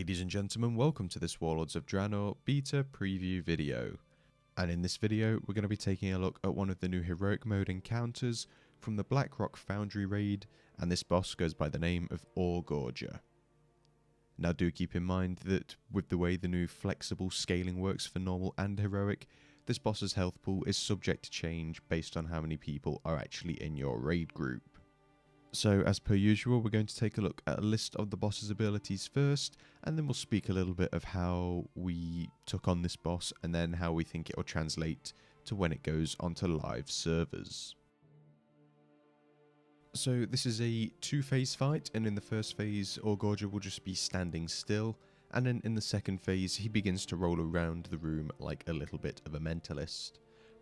Ladies and gentlemen, welcome to this Warlords of Draenor Beta preview video. And in this video, we're going to be taking a look at one of the new heroic mode encounters from the Blackrock Foundry raid, and this boss goes by the name of Orgorger. Now do keep in mind that with the way the new flexible scaling works for normal and heroic, this boss's health pool is subject to change based on how many people are actually in your raid group. So as per usual, we're going to take a look at a list of the boss's abilities first, and then we'll speak a little bit of how we took on this boss and then how we think it will translate to when it goes onto live servers. So this is a two-phase fight, and in the first phase Orgorger will just be standing still, and then in the second phase he begins to roll around the room like a little bit of a mentalist.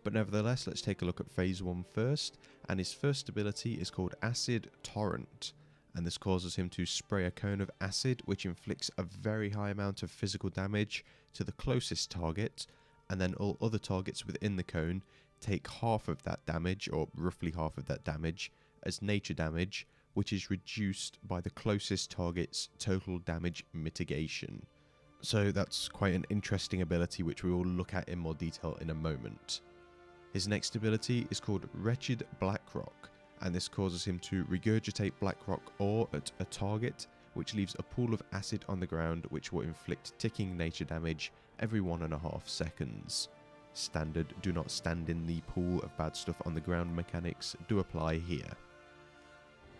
But nevertheless, let's take a look at phase 1 first, and his first ability is called Acid Torrent, and this causes him to spray a cone of acid which inflicts a very high amount of physical damage to the closest target, and then all other targets within the cone take half of that damage, or roughly half of that damage, as nature damage, which is reduced by the closest target's total damage mitigation. So that's quite an interesting ability which we will look at in more detail in a moment. His next ability is called Wretched Blackrock, and this causes him to regurgitate Blackrock ore at a target, which leaves a pool of acid on the ground which will inflict ticking nature damage every 1.5 seconds. Standard do not stand in the pool of bad stuff on the ground mechanics do apply here.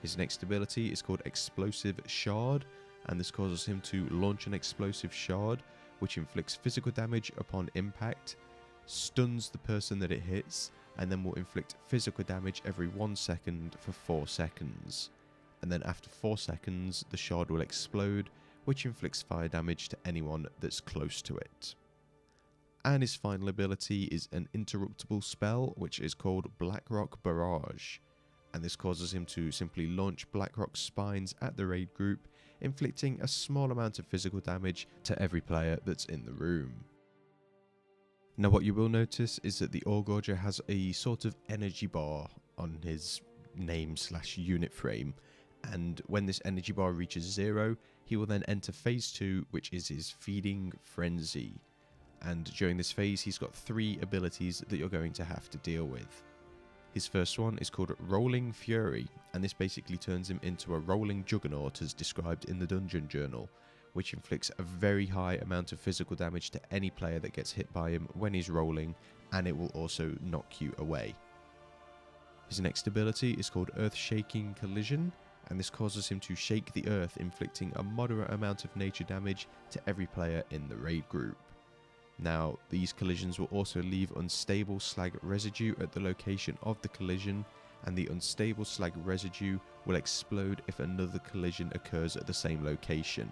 His next ability is called Explosive Shard, and this causes him to launch an explosive shard which inflicts physical damage upon impact, stuns the person that it hits, and then will inflict physical damage every 1 second for 4 seconds. And then after 4 seconds, the shard will explode, which inflicts fire damage to anyone that's close to it. And his final ability is an interruptible spell, which is called Blackrock Barrage. And this causes him to simply launch Blackrock spines at the raid group, inflicting a small amount of physical damage to every player that's in the room. Now what you will notice is that the Orgorger has a sort of energy bar on his name/unit frame, and when this energy bar reaches 0, he will then enter phase 2, which is his Feeding Frenzy. And during this phase he's got 3 abilities that you're going to have to deal with. His first one is called Rolling Fury, and this basically turns him into a rolling juggernaut as described in the dungeon journal, which inflicts a very high amount of physical damage to any player that gets hit by him when he's rolling, and it will also knock you away. His next ability is called Earth-Shaking Collision, and this causes him to shake the earth, inflicting a moderate amount of nature damage to every player in the raid group. Now, these collisions will also leave unstable slag residue at the location of the collision, and the unstable slag residue will explode if another collision occurs at the same location.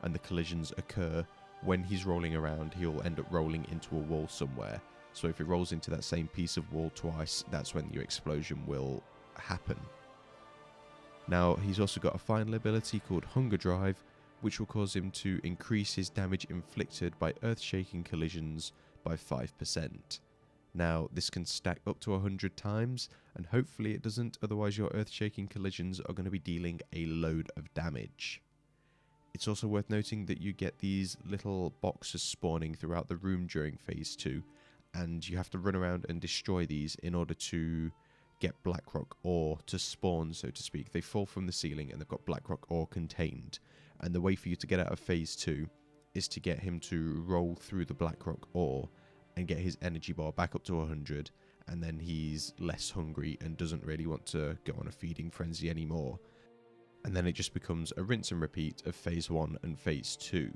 And the collisions occur when he's rolling around, he'll end up rolling into a wall somewhere. So if he rolls into that same piece of wall twice, that's when your explosion will happen. Now, he's also got a final ability called Hunger Drive, which will cause him to increase his damage inflicted by earth-shaking collisions by 5%. Now, this can stack up to 100 times, and hopefully it doesn't, otherwise your earth-shaking collisions are going to be dealing a load of damage. It's also worth noting that you get these little boxes spawning throughout the room during phase 2, and you have to run around and destroy these in order to get Blackrock ore to spawn, so to speak. They fall from the ceiling and they've got Blackrock ore contained, and the way for you to get out of phase 2 is to get him to roll through the Blackrock ore and get his energy bar back up to 100, and then he's less hungry and doesn't really want to go on a feeding frenzy anymore. And then it just becomes a rinse and repeat of phase 1 and phase 2.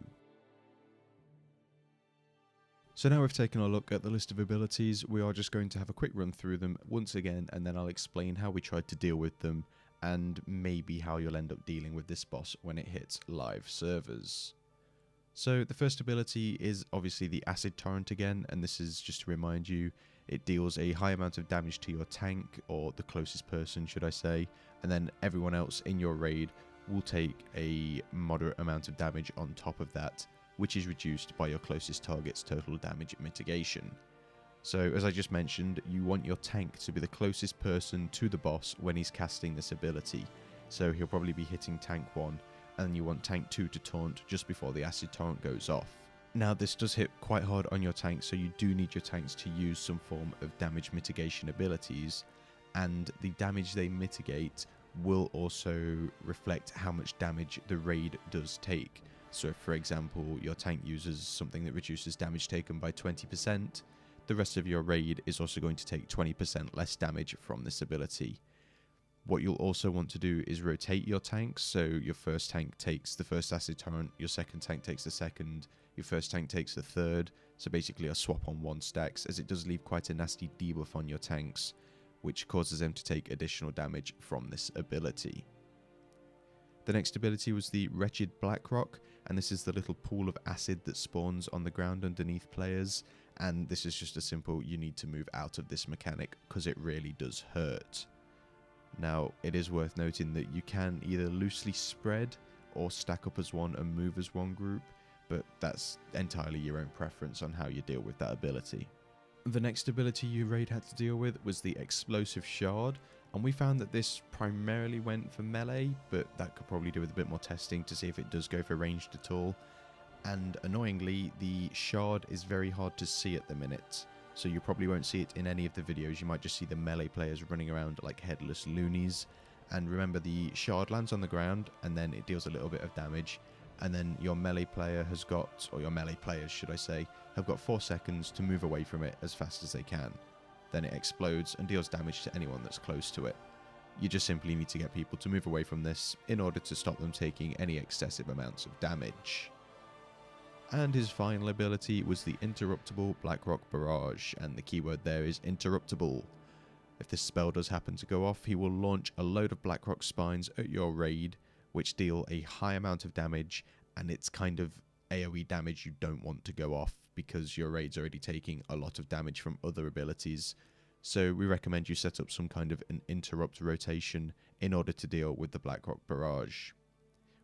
So now we've taken a look at the list of abilities, we are just going to have a quick run through them once again, and then I'll explain how we tried to deal with them, and maybe how you'll end up dealing with this boss when it hits live servers. So the first ability is obviously the Acid Torrent again, and this is just to remind you, it deals a high amount of damage to your tank, or the closest person should I say, and then everyone else in your raid will take a moderate amount of damage on top of that, which is reduced by your closest target's total damage mitigation. So as I just mentioned, you want your tank to be the closest person to the boss when he's casting this ability, so he'll probably be hitting tank 1, and you want tank 2 to taunt just before the acid torrent goes off. Now this does hit quite hard on your tanks, so you do need your tanks to use some form of damage mitigation abilities, and the damage they mitigate will also reflect how much damage the raid does take. So if, for example, your tank uses something that reduces damage taken by 20%, the rest of your raid is also going to take 20% less damage from this ability. What you'll also want to do is rotate your tanks, so your first tank takes the first acid torrent, your second tank takes the second, your first tank takes the third, so basically a swap on one stacks, as it does leave quite a nasty debuff on your tanks, which causes them to take additional damage from this ability. The next ability was the Wretched Blackrock, and this is the little pool of acid that spawns on the ground underneath players, and this is just a simple, you need to move out of this mechanic because it really does hurt. Now, it is worth noting that you can either loosely spread or stack up as one and move as one group, but that's entirely your own preference on how you deal with that ability. The next ability you raid had to deal with was the Explosive Shard, and we found that this primarily went for melee, but that could probably do with a bit more testing to see if it does go for ranged at all. And annoyingly, the shard is very hard to see at the minute, so you probably won't see it in any of the videos. You might just see the melee players running around like headless loonies. And remember, the shard lands on the ground and then it deals a little bit of damage, and then your melee player has got, or your melee players should I say, have got 4 seconds to move away from it as fast as they can. Then it explodes and deals damage to anyone that's close to it. You just simply need to get people to move away from this in order to stop them taking any excessive amounts of damage. And his final ability was the Interruptible Blackrock Barrage, and the keyword there is interruptible. If this spell does happen to go off, he will launch a load of Blackrock spines at your raid, which deal a high amount of damage, and it's kind of AoE damage you don't want to go off because your raid's already taking a lot of damage from other abilities. So we recommend you set up some kind of an interrupt rotation in order to deal with the Blackrock Barrage.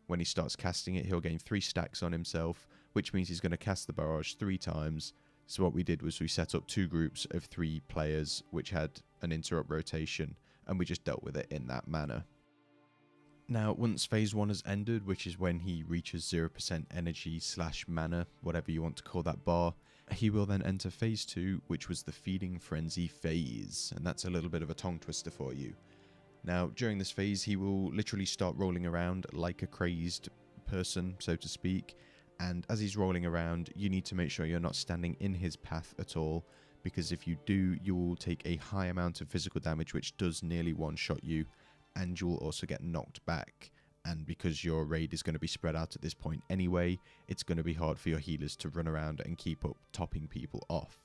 When he starts casting it, he'll gain 3 stacks on himself, which means he's going to cast the barrage 3 times. So what we did was we set up 2 groups of 3 players which had an interrupt rotation, and we just dealt with it in that manner. Now, once phase 1 has ended, which is when he reaches 0% energy / mana, whatever you want to call that bar, he will then enter phase 2, which was the Feeding Frenzy phase, and that's a little bit of a tongue twister for you. Now, during this phase, he will literally start rolling around like a crazed person, so to speak, and as he's rolling around, you need to make sure you're not standing in his path at all, because if you do, you will take a high amount of physical damage, which does nearly one-shot you, and you'll also get knocked back. And because your raid is going to be spread out at this point anyway, it's going to be hard for your healers to run around and keep up topping people off.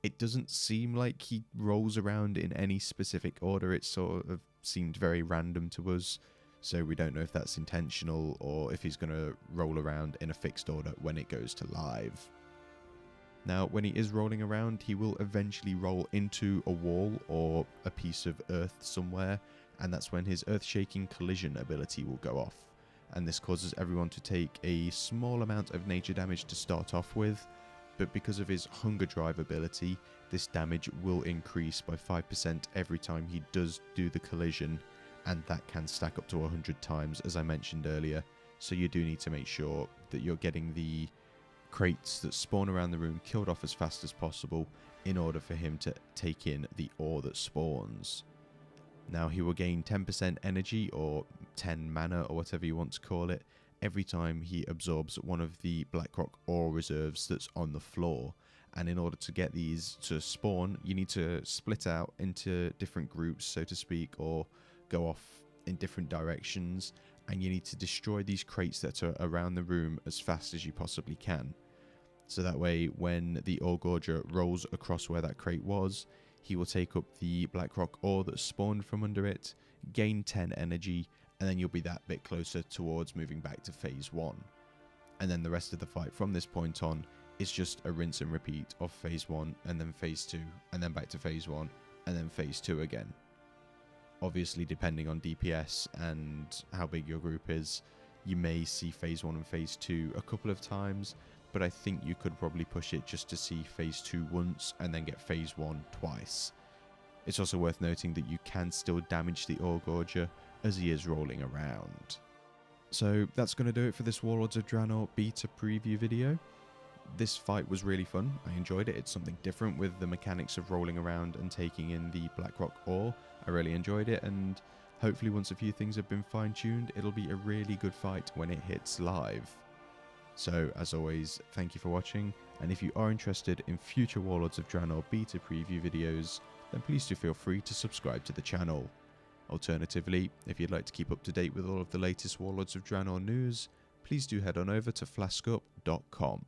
It doesn't seem like he rolls around in any specific order. It sort of seemed very random to us, so we don't know if that's intentional or if he's going to roll around in a fixed order when it goes to live. Now, when he is rolling around, he will eventually roll into a wall or a piece of earth somewhere, and that's when his earth-shaking collision ability will go off. And this causes everyone to take a small amount of nature damage to start off with, but because of his hunger drive ability, this damage will increase by 5% every time he does do the collision, and that can stack up to 100 times, as I mentioned earlier. So you do need to make sure that you're getting the crates that spawn around the room killed off as fast as possible in order for him to take in the ore that spawns. Now, he will gain 10% energy or 10 mana or whatever you want to call it every time he absorbs one of the Blackrock ore reserves that's on the floor. And in order to get these to spawn, you need to split out into different groups, so to speak, or go off in different directions, and you need to destroy these crates that are around the room as fast as you possibly can. So that way, when the Orgorger rolls across where that crate was, he will take up the Blackrock ore that spawned from under it, gain 10 energy, and then you'll be that bit closer towards moving back to phase 1. And then the rest of the fight from this point on is just a rinse and repeat of phase 1, and then phase 2, and then back to phase 1, and then phase 2 again. Obviously, depending on DPS and how big your group is, you may see phase 1 and phase 2 a couple of times, but I think you could probably push it just to see phase 2 once and then get phase 1 twice. It's also worth noting that you can still damage the Orgorger as he is rolling around. So that's going to do it for this Warlords of Draenor Beta preview video. This fight was really fun. I enjoyed it. It's something different with the mechanics of rolling around and taking in the Blackrock ore. I really enjoyed it, and hopefully once a few things have been fine-tuned, it'll be a really good fight when it hits live. So, as always, thank you for watching, and if you are interested in future Warlords of Draenor Beta preview videos, then please do feel free to subscribe to the channel. Alternatively, if you'd like to keep up to date with all of the latest Warlords of Draenor news, please do head on over to flaskup.com.